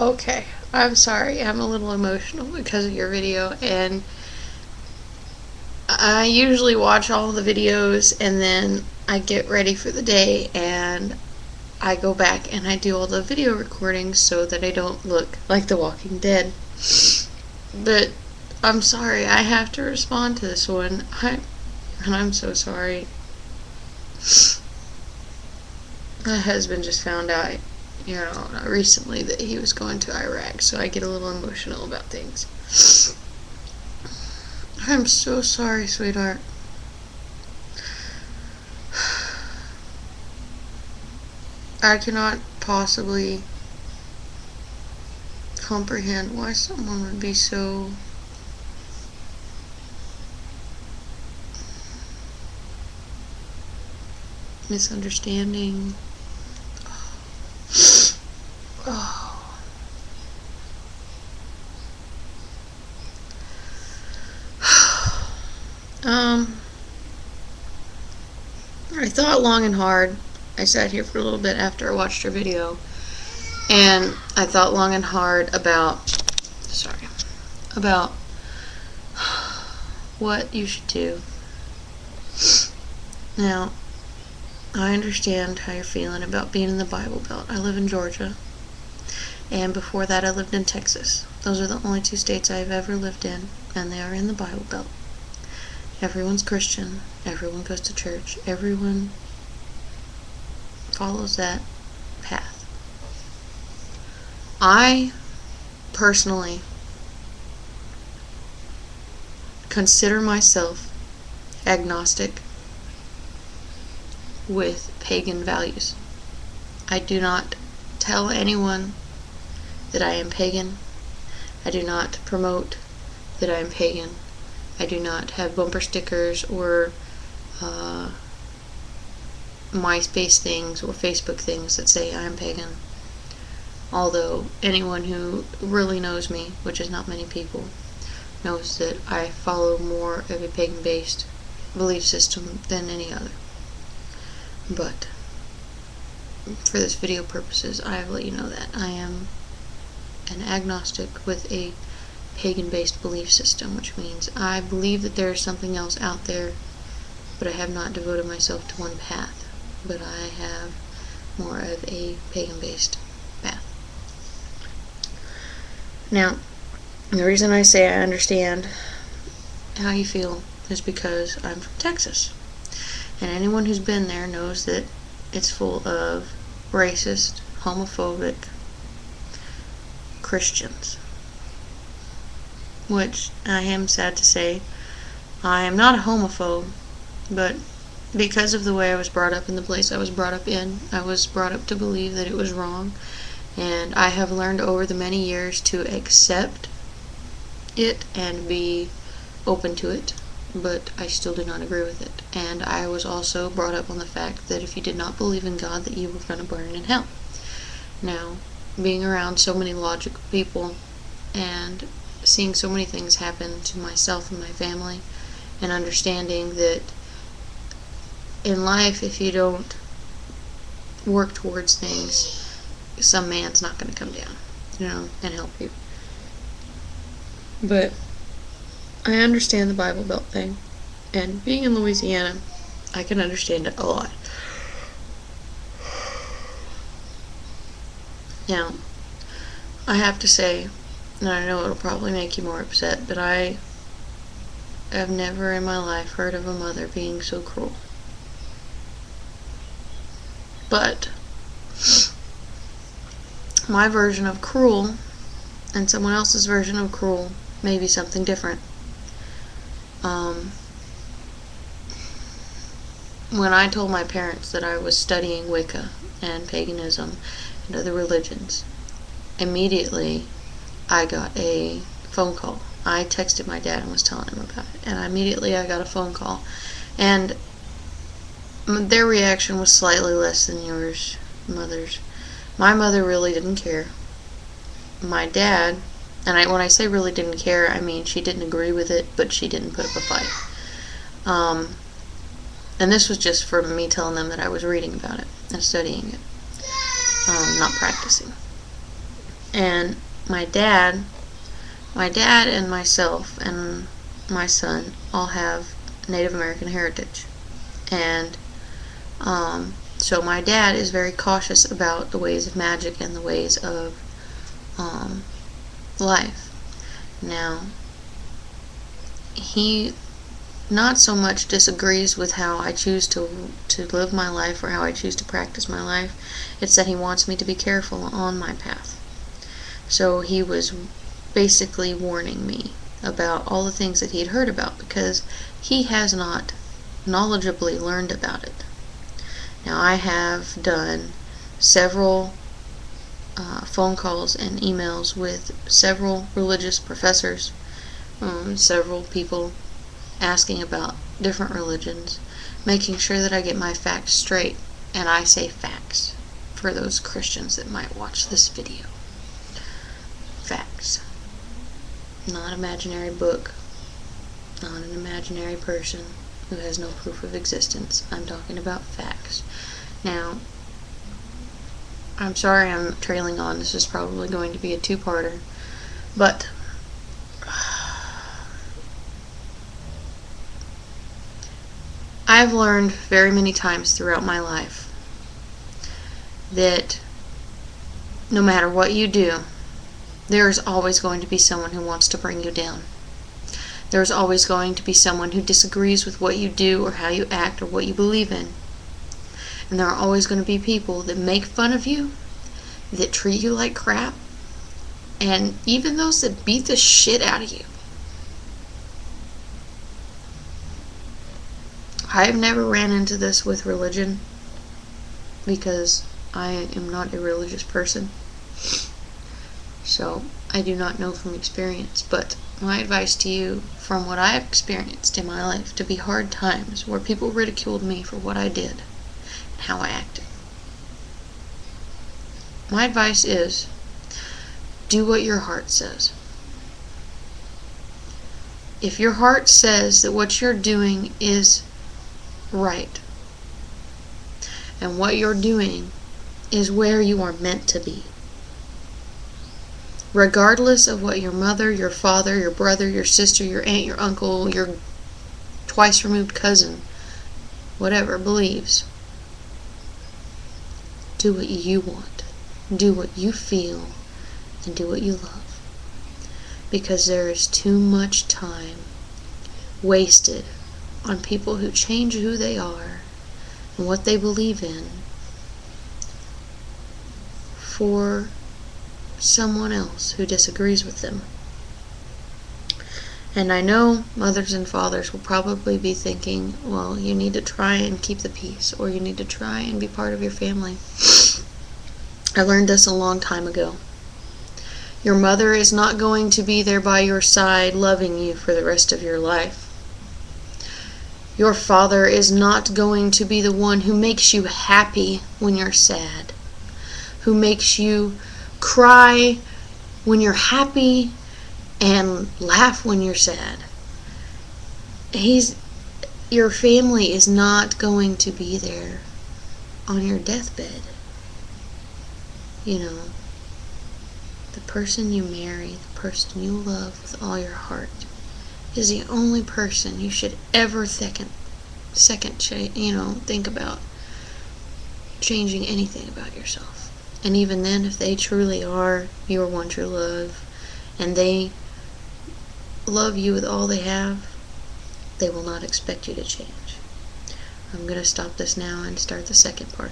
Okay, I'm sorry. I'm a little emotional because of your video, and I usually watch all the videos and then I get ready for the day and I go back and I do all the video recordings so that I don't look like The Walking Dead. But I'm sorry, I have to respond to this one. I'm so sorry. My husband just found out, recently that he was going to Iraq, so I get a little emotional about things. I'm so sorry, sweetheart. I cannot possibly comprehend why someone would be so misunderstanding. Oh. I thought long and hard. I sat here for a little bit after I watched your video, and I thought long and hard about what you should do. Now, I understand how you're feeling about being in the Bible Belt. I live in Georgia, and before that I lived in Texas. Those are the only two states I've ever lived in, and they are in the Bible Belt. Everyone's Christian, everyone goes to church, everyone follows that path. I personally consider myself agnostic with pagan values. I do not tell anyone that I am pagan. I do not promote that I am pagan. I do not have bumper stickers or MySpace things or Facebook things that say I am pagan. Although anyone who really knows me, which is not many people, knows that I follow more of a pagan-based belief system than any other. But for this video purposes, I have let you know that I am an agnostic with a pagan-based belief system, which means I believe that there is something else out there, but I have not devoted myself to one path, but I have more of a pagan-based path. Now, the reason I say I understand how you feel is because I'm from Texas, and anyone who's been there knows that it's full of racist, homophobic Christians. Which, I am sad to say, I am not a homophobe, but because of the way I was brought up in the place I was brought up in, I was brought up to believe that it was wrong, and I have learned over the many years to accept it and be open to it, but I still do not agree with it. And I was also brought up on the fact that if you did not believe in God, that you were going to burn in hell. Now, being around so many logical people and seeing so many things happen to myself and my family, and understanding that in life, if you don't work towards things, some man's not going to come down, and help you. But I understand the Bible Belt thing, and being in Louisiana, I can understand it a lot. Now, I have to say, and I know it'll probably make you more upset, but I have never in my life heard of a mother being so cruel. But my version of cruel and someone else's version of cruel may be something different. When I told my parents that I was studying Wicca and paganism and other religions, immediately I got a phone call. I texted my dad and was telling him about it, and immediately I got a phone call, and their reaction was slightly less than yours, mother's. My mother really didn't care. My dad, and when I say really didn't care, I mean she didn't agree with it, but she didn't put up a fight. And this was just for me telling them that I was reading about it and studying it, not practicing. And my dad and myself and my son all have Native American heritage. And so my dad is very cautious about the ways of magic and the ways of life. Now, he not so much disagrees with how I choose to live my life or how I choose to practice my life. It's that he wants me to be careful on my path. So he was basically warning me about all the things that he had heard about, because he has not knowledgeably learned about it. Now, I have done several phone calls and emails with several religious professors, several people asking about different religions, making sure that I get my facts straight. And I say facts for those Christians that might watch this video. Facts. Not imaginary book, not an imaginary person who has no proof of existence. I'm talking about facts. Now, I'm sorry I'm trailing on. This is probably going to be a two-parter, but I've learned very many times throughout my life that no matter what you do, there is always going to be someone who wants to bring you down. There's always going to be someone who disagrees with what you do or how you act or what you believe in. And there are always going to be people that make fun of you, that treat you like crap, and even those that beat the shit out of you. I've never ran into this with religion because I am not a religious person. So I do not know from experience, but my advice to you, from what I have experienced in my life to be hard times where people ridiculed me for what I did and how I acted, my advice is, do what your heart says. If your heart says that what you're doing is right, and what you're doing is where you are meant to be, regardless of what your mother, your father, your brother, your sister, your aunt, your uncle, your twice removed cousin, whatever, believes, do what you want, do what you feel, and do what you love. Because there is too much time wasted on people who change who they are and what they believe in for someone else who disagrees with them. And I know mothers and fathers will probably be thinking, well, you need to try and keep the peace, or you need to try and be part of your family. I learned this a long time ago. Your mother is not going to be there by your side loving you for the rest of your life. Your father is not going to be the one who makes you happy when you're sad, who makes you cry when you're happy and laugh when you're sad. Your family is not going to be there on your deathbed. You know, the person you marry, the person you love with all your heart, is the only person you should ever think about changing anything about yourself. And even then, if they truly are your one true love, and they love you with all they have, they will not expect you to change. I'm going to stop this now and start the second part.